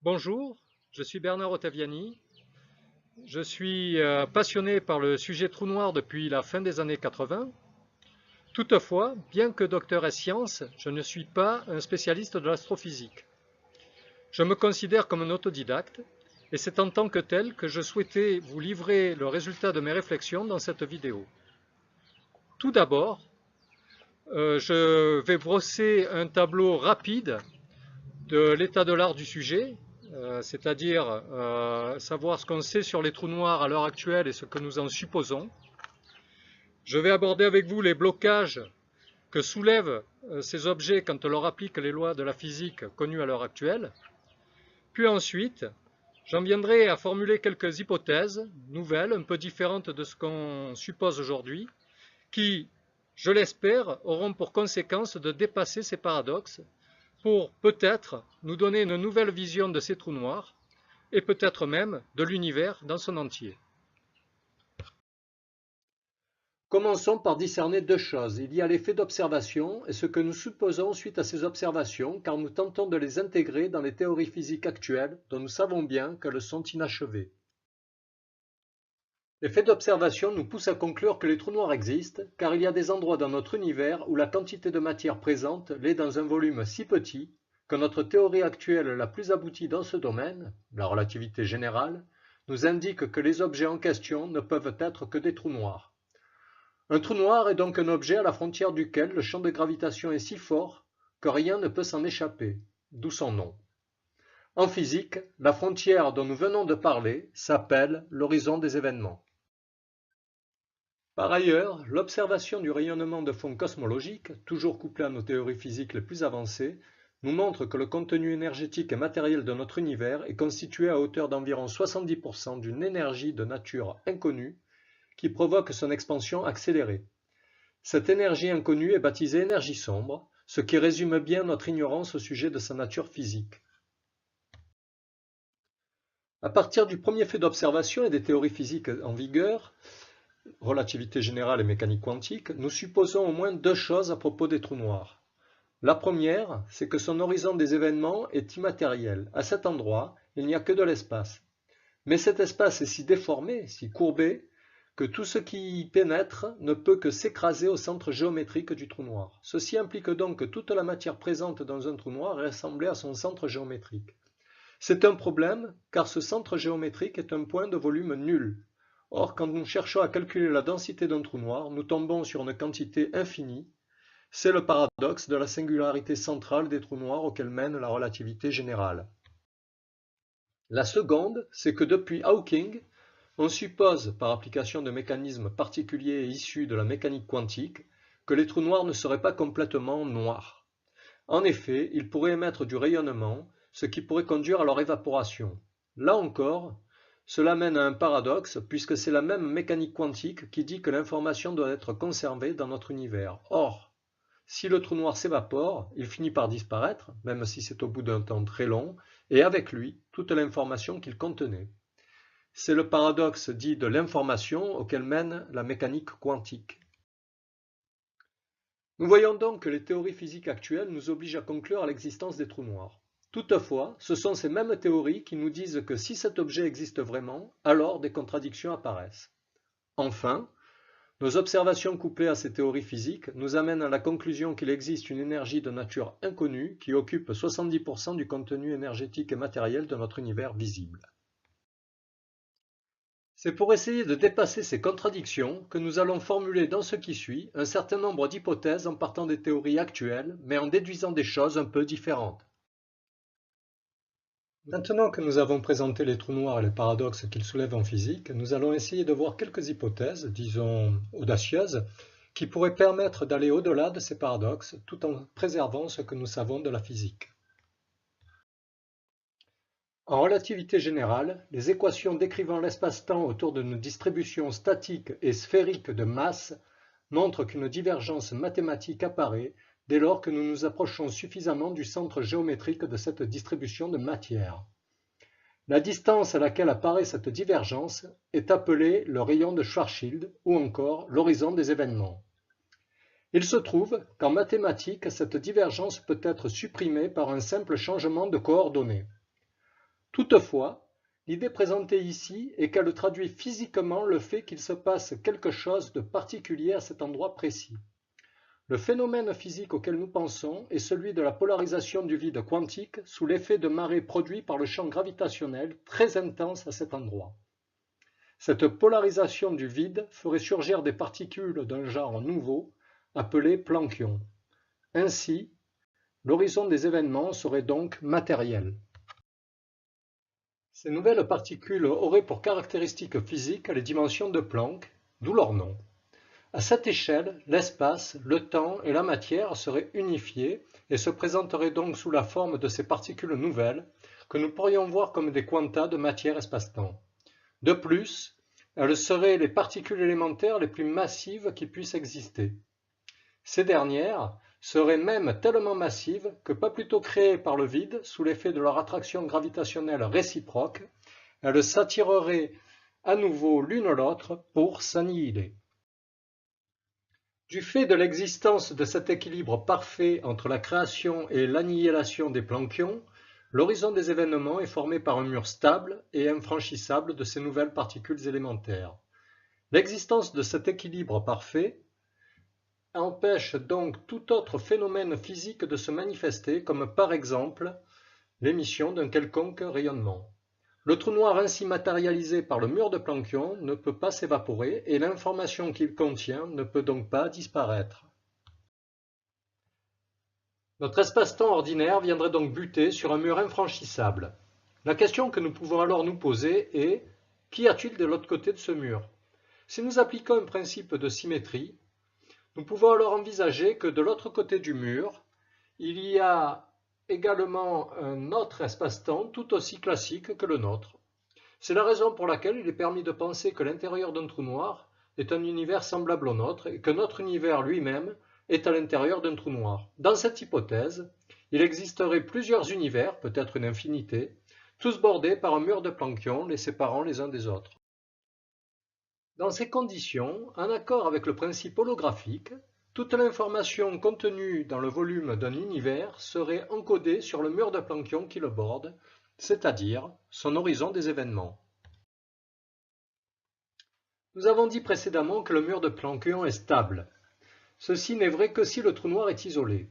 Bonjour, je suis Bernard Ottaviani. Je suis passionné par le sujet trou noir depuis la fin des années 80. Toutefois, bien que docteur ès sciences, je ne suis pas un spécialiste de l'astrophysique. Je me considère comme un autodidacte et c'est en tant que tel que je souhaitais vous livrer le résultat de mes réflexions dans cette vidéo. Tout d'abord, je vais brosser un tableau rapide de l'état de l'art du sujet, c'est-à-dire savoir ce qu'on sait sur les trous noirs à l'heure actuelle et ce que nous en supposons. Je vais aborder avec vous les blocages que soulèvent ces objets quand on leur applique les lois de la physique connues à l'heure actuelle. Puis ensuite, j'en viendrai à formuler quelques hypothèses nouvelles, un peu différentes de ce qu'on suppose aujourd'hui, qui, je l'espère, auront pour conséquence de dépasser ces paradoxes pour peut-être nous donner une nouvelle vision de ces trous noirs et peut-être même de l'univers dans son entier. Commençons par discerner deux choses. Il y a l'effet d'observation et ce que nous supposons suite à ces observations, car nous tentons de les intégrer dans les théories physiques actuelles dont nous savons bien qu'elles sont inachevées. L'effet d'observation nous pousse à conclure que les trous noirs existent, car il y a des endroits dans notre univers où la quantité de matière présente l'est dans un volume si petit que notre théorie actuelle la plus aboutie dans ce domaine, la relativité générale, nous indique que les objets en question ne peuvent être que des trous noirs. Un trou noir est donc un objet à la frontière duquel le champ de gravitation est si fort que rien ne peut s'en échapper, d'où son nom. En physique, la frontière dont nous venons de parler s'appelle l'horizon des événements. Par ailleurs, l'observation du rayonnement de fond cosmologique, toujours couplé à nos théories physiques les plus avancées, nous montre que le contenu énergétique et matériel de notre univers est constitué à hauteur d'environ 70% d'une énergie de nature inconnue qui provoque son expansion accélérée. Cette énergie inconnue est baptisée énergie sombre, ce qui résume bien notre ignorance au sujet de sa nature physique. À partir du premier fait d'observation et des théories physiques en vigueur, relativité générale et mécanique quantique, nous supposons au moins deux choses à propos des trous noirs. La première, c'est que son horizon des événements est immatériel. À cet endroit, il n'y a que de l'espace. Mais cet espace est si déformé, si courbé, que tout ce qui y pénètre ne peut que s'écraser au centre géométrique du trou noir. Ceci implique donc que toute la matière présente dans un trou noir est assemblée à son centre géométrique. C'est un problème, car ce centre géométrique est un point de volume nul. Or, quand nous cherchons à calculer la densité d'un trou noir, nous tombons sur une quantité infinie. C'est le paradoxe de la singularité centrale des trous noirs auquel mène la relativité générale. La seconde, c'est que depuis Hawking, on suppose, par application de mécanismes particuliers issus de la mécanique quantique, que les trous noirs ne seraient pas complètement noirs. En effet, ils pourraient émettre du rayonnement, ce qui pourrait conduire à leur évaporation. Là encore, cela mène à un paradoxe, puisque c'est la même mécanique quantique qui dit que l'information doit être conservée dans notre univers. Or, si le trou noir s'évapore, il finit par disparaître, même si c'est au bout d'un temps très long, et avec lui, toute l'information qu'il contenait. C'est le paradoxe dit de l'information auquel mène la mécanique quantique. Nous voyons donc que les théories physiques actuelles nous obligent à conclure à l'existence des trous noirs. Toutefois, ce sont ces mêmes théories qui nous disent que si cet objet existe vraiment, alors des contradictions apparaissent. Enfin, nos observations couplées à ces théories physiques nous amènent à la conclusion qu'il existe une énergie de nature inconnue qui occupe 70% du contenu énergétique et matériel de notre univers visible. C'est pour essayer de dépasser ces contradictions que nous allons formuler dans ce qui suit un certain nombre d'hypothèses en partant des théories actuelles, mais en déduisant des choses un peu différentes. Maintenant que nous avons présenté les trous noirs et les paradoxes qu'ils soulèvent en physique, nous allons essayer de voir quelques hypothèses, disons audacieuses, qui pourraient permettre d'aller au-delà de ces paradoxes tout en préservant ce que nous savons de la physique. En relativité générale, les équations décrivant l'espace-temps autour d'une distribution statique et sphérique de masse montrent qu'une divergence mathématique apparaît dès lors que nous nous approchons suffisamment du centre géométrique de cette distribution de matière. La distance à laquelle apparaît cette divergence est appelée le rayon de Schwarzschild ou encore l'horizon des événements. Il se trouve qu'en mathématiques, cette divergence peut être supprimée par un simple changement de coordonnées. Toutefois, l'idée présentée ici est qu'elle traduit physiquement le fait qu'il se passe quelque chose de particulier à cet endroit précis. Le phénomène physique auquel nous pensons est celui de la polarisation du vide quantique sous l'effet de marée produit par le champ gravitationnel très intense à cet endroit. Cette polarisation du vide ferait surgir des particules d'un genre nouveau, appelées planckions. Ainsi, l'horizon des événements serait donc matériel. Ces nouvelles particules auraient pour caractéristique physique les dimensions de Planck, d'où leur nom. À cette échelle, l'espace, le temps et la matière seraient unifiés et se présenteraient donc sous la forme de ces particules nouvelles que nous pourrions voir comme des quanta de matière espace-temps. De plus, elles seraient les particules élémentaires les plus massives qui puissent exister. Ces dernières seraient même tellement massives que pas plus tôt créées par le vide sous l'effet de leur attraction gravitationnelle réciproque, elles s'attireraient à nouveau l'une l'autre pour s'annihiler. Du fait de l'existence de cet équilibre parfait entre la création et l'annihilation des planckions, l'horizon des événements est formé par un mur stable et infranchissable de ces nouvelles particules élémentaires. L'existence de cet équilibre parfait empêche donc tout autre phénomène physique de se manifester, comme par exemple l'émission d'un quelconque rayonnement. Le trou noir ainsi matérialisé par le mur de Planckion ne peut pas s'évaporer et l'information qu'il contient ne peut donc pas disparaître. Notre espace-temps ordinaire viendrait donc buter sur un mur infranchissable. La question que nous pouvons alors nous poser est: qu'y a-t-il de l'autre côté de ce mur? Si nous appliquons un principe de symétrie, nous pouvons alors envisager que de l'autre côté du mur, il y a également un autre espace-temps tout aussi classique que le nôtre. C'est la raison pour laquelle il est permis de penser que l'intérieur d'un trou noir est un univers semblable au nôtre et que notre univers lui-même est à l'intérieur d'un trou noir. Dans cette hypothèse, il existerait plusieurs univers, peut-être une infinité, tous bordés par un mur de planckions les séparant les uns des autres. Dans ces conditions, en accord avec le principe holographique, toute l'information contenue dans le volume d'un univers serait encodée sur le mur de Planckion qui le borde, c'est-à-dire son horizon des événements. Nous avons dit précédemment que le mur de Planckion est stable. Ceci n'est vrai que si le trou noir est isolé.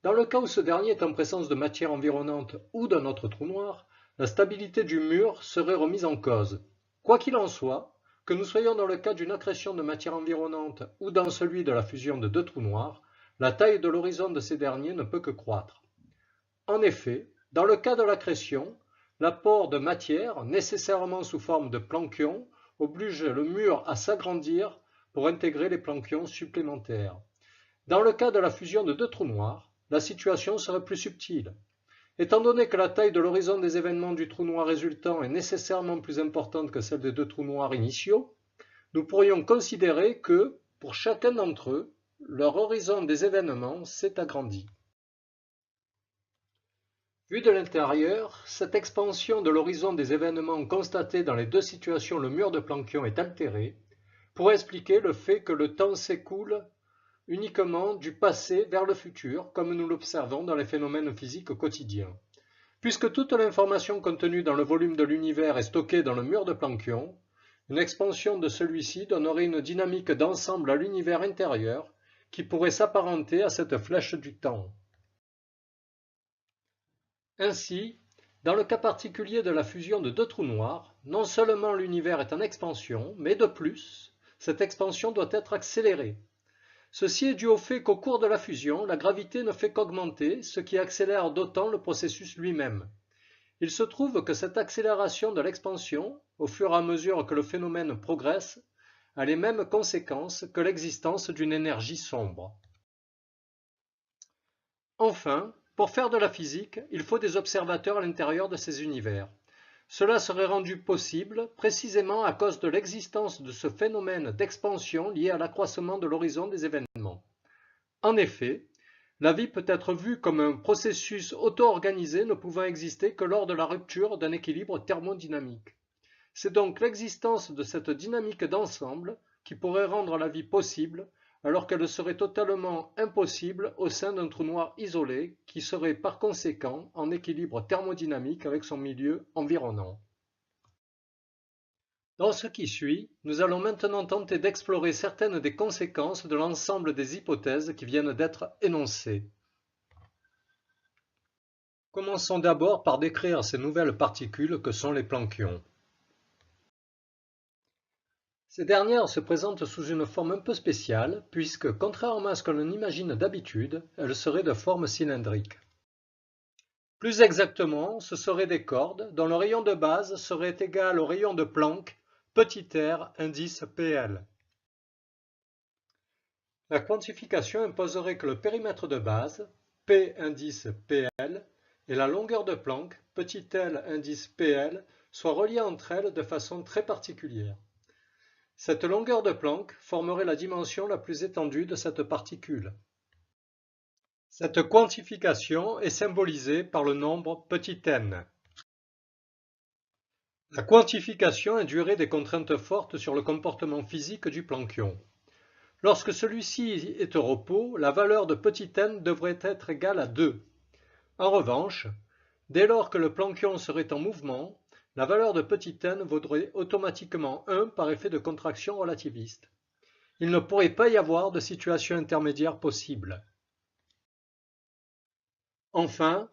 Dans le cas où ce dernier est en présence de matière environnante ou d'un autre trou noir, la stabilité du mur serait remise en cause. Quoi qu'il en soit, que nous soyons dans le cas d'une accrétion de matière environnante ou dans celui de la fusion de deux trous noirs, la taille de l'horizon de ces derniers ne peut que croître. En effet, dans le cas de l'accrétion, l'apport de matière, nécessairement sous forme de planckions, oblige le mur à s'agrandir pour intégrer les planckions supplémentaires. Dans le cas de la fusion de deux trous noirs, la situation serait plus subtile. Étant donné que la taille de l'horizon des événements du trou noir résultant est nécessairement plus importante que celle des deux trous noirs initiaux, nous pourrions considérer que, pour chacun d'entre eux, leur horizon des événements s'est agrandi. Vu de l'intérieur, cette expansion de l'horizon des événements constatée dans les deux situations le mur de Planckion est altérée, pour expliquer le fait que le temps s'écoule uniquement du passé vers le futur, comme nous l'observons dans les phénomènes physiques quotidiens. Puisque toute l'information contenue dans le volume de l'univers est stockée dans le mur de Planckion, une expansion de celui-ci donnerait une dynamique d'ensemble à l'univers intérieur qui pourrait s'apparenter à cette flèche du temps. Ainsi, dans le cas particulier de la fusion de deux trous noirs, non seulement l'univers est en expansion, mais de plus, cette expansion doit être accélérée. Ceci est dû au fait qu'au cours de la fusion, la gravité ne fait qu'augmenter, ce qui accélère d'autant le processus lui-même. Il se trouve que cette accélération de l'expansion, au fur et à mesure que le phénomène progresse, a les mêmes conséquences que l'existence d'une énergie sombre. Enfin, pour faire de la physique, il faut des observateurs à l'intérieur de ces univers. Cela serait rendu possible précisément à cause de l'existence de ce phénomène d'expansion lié à l'accroissement de l'horizon des événements. En effet, la vie peut être vue comme un processus auto-organisé ne pouvant exister que lors de la rupture d'un équilibre thermodynamique. C'est donc l'existence de cette dynamique d'ensemble qui pourrait rendre la vie possible alors qu'elle serait totalement impossible au sein d'un trou noir isolé qui serait par conséquent en équilibre thermodynamique avec son milieu environnant. Dans ce qui suit, nous allons maintenant tenter d'explorer certaines des conséquences de l'ensemble des hypothèses qui viennent d'être énoncées. Commençons d'abord par décrire ces nouvelles particules que sont les planckions. Ces dernières se présentent sous une forme un peu spéciale, puisque, contrairement à ce que l'on imagine d'habitude, elles seraient de forme cylindrique. Plus exactement, ce seraient des cordes dont le rayon de base serait égal au rayon de Planck, petit r indice PL. La quantification imposerait que le périmètre de base, P indice PL, et la longueur de Planck, petit l indice PL, soient reliés entre elles de façon très particulière. Cette longueur de Planck formerait la dimension la plus étendue de cette particule. Cette quantification est symbolisée par le nombre petit n. La quantification induirait des contraintes fortes sur le comportement physique du planckion. Lorsque celui-ci est au repos, la valeur de petit n devrait être égale à 2. En revanche, dès lors que le planckion serait en mouvement, la valeur de petit n vaudrait automatiquement 1 par effet de contraction relativiste. Il ne pourrait pas y avoir de situation intermédiaire possible. Enfin,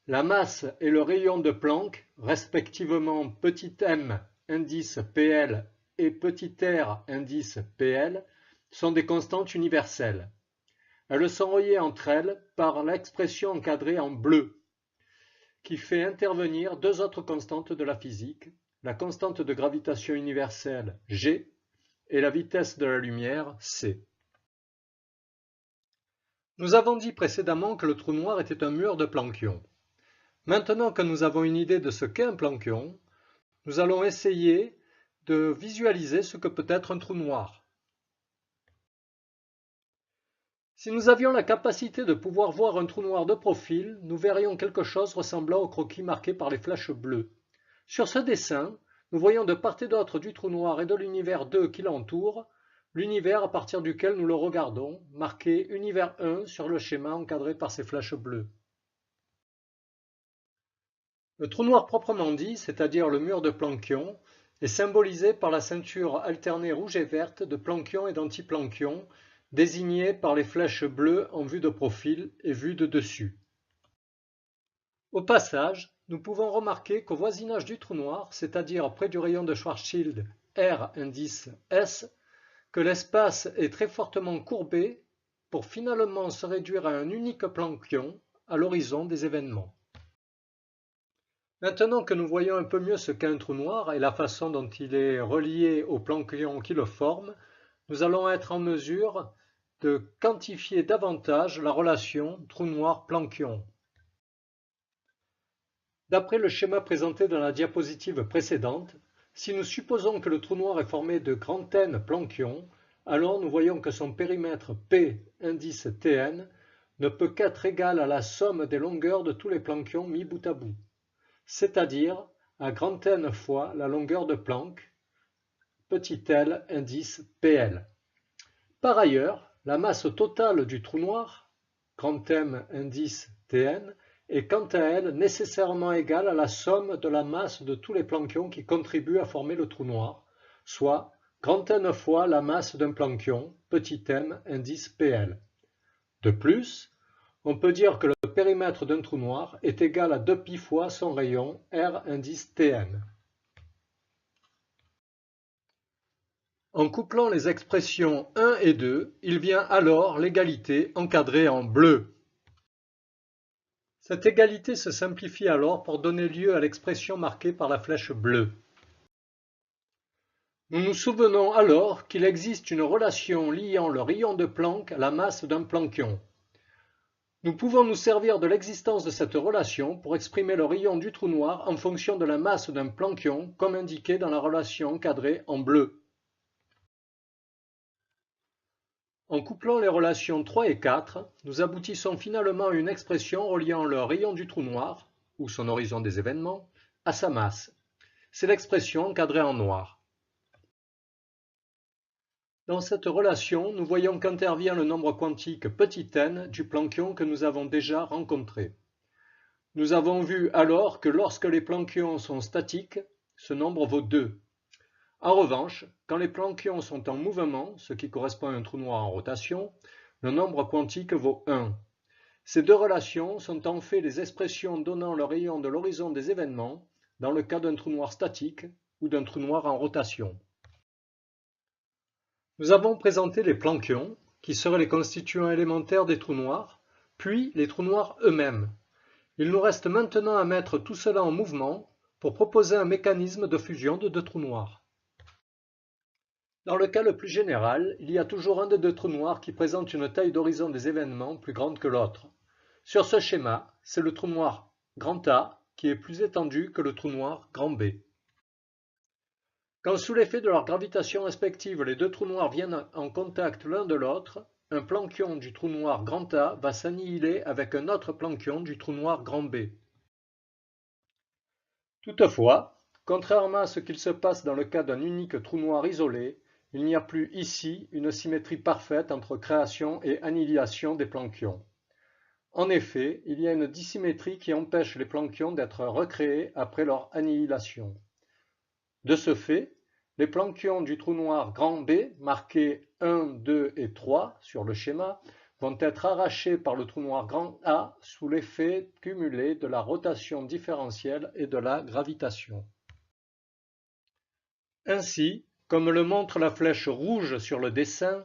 la masse et le rayon de Planck, respectivement petit m indice PL et petit r indice PL, sont des constantes universelles. Elles sont reliées entre elles par l'expression encadrée en bleu, qui fait intervenir deux autres constantes de la physique, la constante de gravitation universelle G et la vitesse de la lumière c. Nous avons dit précédemment que le trou noir était un mur de planckions. Maintenant que nous avons une idée de ce qu'est un planckion, nous allons essayer de visualiser ce que peut être un trou noir. Si nous avions la capacité de pouvoir voir un trou noir de profil, nous verrions quelque chose ressemblant au croquis marqué par les flèches bleues. Sur ce dessin, nous voyons de part et d'autre du trou noir et de l'univers 2 qui l'entoure, l'univers à partir duquel nous le regardons, marqué univers 1 sur le schéma encadré par ces flèches bleues. Le trou noir proprement dit, c'est-à-dire le mur de planckion, est symbolisé par la ceinture alternée rouge et verte de planckions et d'antiplanckions, désignés par les flèches bleues en vue de profil et vue de dessus. Au passage, nous pouvons remarquer qu'au voisinage du trou noir, c'est-à-dire près du rayon de Schwarzschild R indice S, que l'espace est très fortement courbé pour finalement se réduire à un unique planckion à l'horizon des événements. Maintenant que nous voyons un peu mieux ce qu'est un trou noir et la façon dont il est relié au planckion qui le forme, nous allons être en mesure de quantifier davantage la relation trou noir-planckion. D'après le schéma présenté dans la diapositive précédente, si nous supposons que le trou noir est formé de grand N planckions, alors nous voyons que son périmètre P indice Tn ne peut qu'être égal à la somme des longueurs de tous les planckions mis bout à bout, c'est-à-dire à grand N fois la longueur de Planck, petit l indice PL. Par ailleurs, la masse totale du trou noir, grand M indice Tn, est quant à elle nécessairement égale à la somme de la masse de tous les planckions qui contribuent à former le trou noir, soit grand N fois la masse d'un planckion, petit m indice PL. De plus, on peut dire que le périmètre d'un trou noir est égal à 2π fois son rayon R indice Tn. En couplant les expressions 1 et 2, il vient alors l'égalité encadrée en bleu. Cette égalité se simplifie alors pour donner lieu à l'expression marquée par la flèche bleue. Nous nous souvenons alors qu'il existe une relation liant le rayon de Planck à la masse d'un planckion. Nous pouvons nous servir de l'existence de cette relation pour exprimer le rayon du trou noir en fonction de la masse d'un planckion, comme indiqué dans la relation encadrée en bleu. En couplant les relations 3 et 4, nous aboutissons finalement à une expression reliant le rayon du trou noir, ou son horizon des événements, à sa masse. C'est l'expression encadrée en noir. Dans cette relation, nous voyons qu'intervient le nombre quantique petit n du plancton que nous avons déjà rencontré. Nous avons vu alors que lorsque les planctons sont statiques, ce nombre vaut 2. En revanche, quand les planctons sont en mouvement, ce qui correspond à un trou noir en rotation, le nombre quantique vaut 1. Ces deux relations sont en fait les expressions donnant le rayon de l'horizon des événements dans le cas d'un trou noir statique ou d'un trou noir en rotation. Nous avons présenté les planctons, qui seraient les constituants élémentaires des trous noirs, puis les trous noirs eux-mêmes. Il nous reste maintenant à mettre tout cela en mouvement pour proposer un mécanisme de fusion de deux trous noirs. Dans le cas le plus général, il y a toujours un des deux trous noirs qui présente une taille d'horizon des événements plus grande que l'autre. Sur ce schéma, c'est le trou noir grand A qui est plus étendu que le trou noir grand B. Quand sous l'effet de leur gravitation respective, les deux trous noirs viennent en contact l'un de l'autre, un plancton du trou noir grand A va s'annihiler avec un autre plancton du trou noir grand B. Toutefois, contrairement à ce qu'il se passe dans le cas d'un unique trou noir isolé, il n'y a plus ici une symétrie parfaite entre création et annihilation des planctons. En effet, il y a une dissymétrie qui empêche les planctons d'être recréés après leur annihilation. De ce fait, les planctons du trou noir grand B, marqués 1, 2 et 3 sur le schéma, vont être arrachés par le trou noir grand A sous l'effet cumulé de la rotation différentielle et de la gravitation. Ainsi, comme le montre la flèche rouge sur le dessin,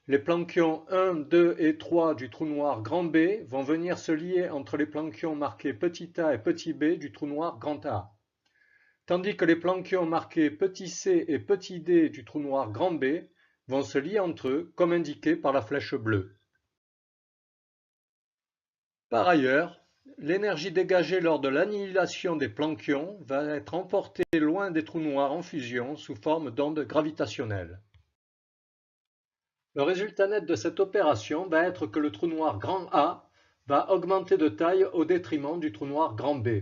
les planctons 1, 2 et 3 du trou noir grand B vont venir se lier entre les planctons marqués petit a et petit b du trou noir grand A. Tandis que les planctons marqués petit c et petit d du trou noir grand B vont se lier entre eux comme indiqué par la flèche bleue. Par ailleurs, l'énergie dégagée lors de l'annihilation des planctons va être emportée loin des trous noirs en fusion sous forme d'ondes gravitationnelles. Le résultat net de cette opération va être que le trou noir grand A va augmenter de taille au détriment du trou noir grand B.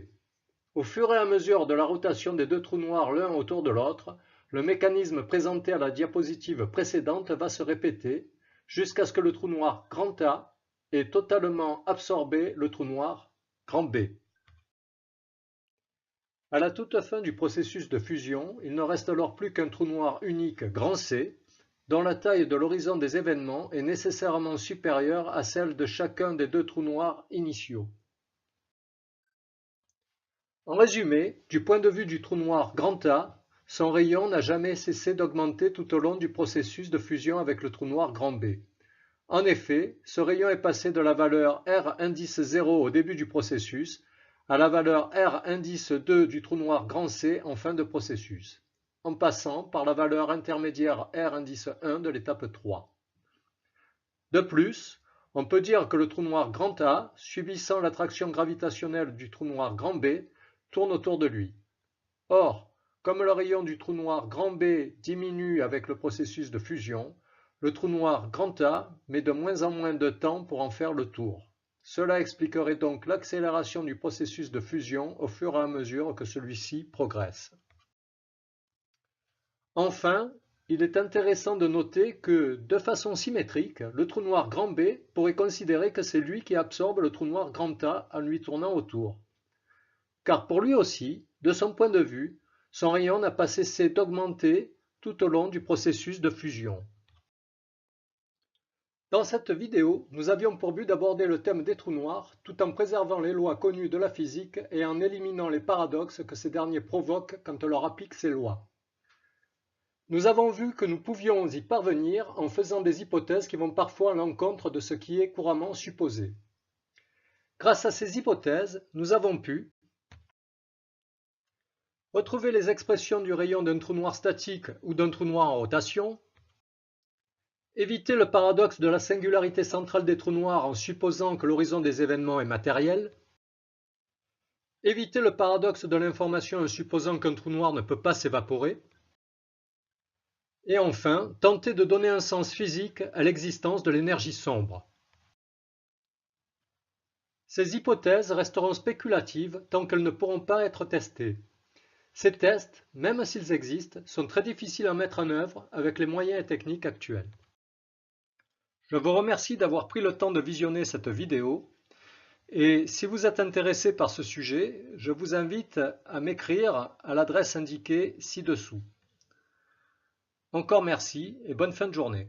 Au fur et à mesure de la rotation des deux trous noirs l'un autour de l'autre, le mécanisme présenté à la diapositive précédente va se répéter jusqu'à ce que le trou noir grand A ait totalement absorbé le trou noir grand B. À la toute fin du processus de fusion, il ne reste alors plus qu'un trou noir unique grand C, dont la taille de l'horizon des événements est nécessairement supérieure à celle de chacun des deux trous noirs initiaux. En résumé, du point de vue du trou noir grand A, son rayon n'a jamais cessé d'augmenter tout au long du processus de fusion avec le trou noir grand B. En effet, ce rayon est passé de la valeur R indice 0 au début du processus à la valeur R indice 2 du trou noir grand C en fin de processus, en passant par la valeur intermédiaire R indice 1 de l'étape 3. De plus, on peut dire que le trou noir grand A, subissant l'attraction gravitationnelle du trou noir grand B, tourne autour de lui. Or, comme le rayon du trou noir grand B diminue avec le processus de fusion, le trou noir grand A met de moins en moins de temps pour en faire le tour. Cela expliquerait donc l'accélération du processus de fusion au fur et à mesure que celui-ci progresse. Enfin, il est intéressant de noter que, de façon symétrique, le trou noir grand B pourrait considérer que c'est lui qui absorbe le trou noir grand A en lui tournant autour. Car pour lui aussi, de son point de vue, son rayon n'a pas cessé d'augmenter tout au long du processus de fusion. Dans cette vidéo, nous avions pour but d'aborder le thème des trous noirs tout en préservant les lois connues de la physique et en éliminant les paradoxes que ces derniers provoquent quand on leur applique ces lois. Nous avons vu que nous pouvions y parvenir en faisant des hypothèses qui vont parfois à l'encontre de ce qui est couramment supposé. Grâce à ces hypothèses, nous avons pu retrouver les expressions du rayon d'un trou noir statique ou d'un trou noir en rotation, éviter le paradoxe de la singularité centrale des trous noirs en supposant que l'horizon des événements est matériel, éviter le paradoxe de l'information en supposant qu'un trou noir ne peut pas s'évaporer, et enfin, tenter de donner un sens physique à l'existence de l'énergie sombre. Ces hypothèses resteront spéculatives tant qu'elles ne pourront pas être testées. Ces tests, même s'ils existent, sont très difficiles à mettre en œuvre avec les moyens et techniques actuels. Je vous remercie d'avoir pris le temps de visionner cette vidéo et si vous êtes intéressé par ce sujet, je vous invite à m'écrire à l'adresse indiquée ci-dessous. Encore merci et bonne fin de journée.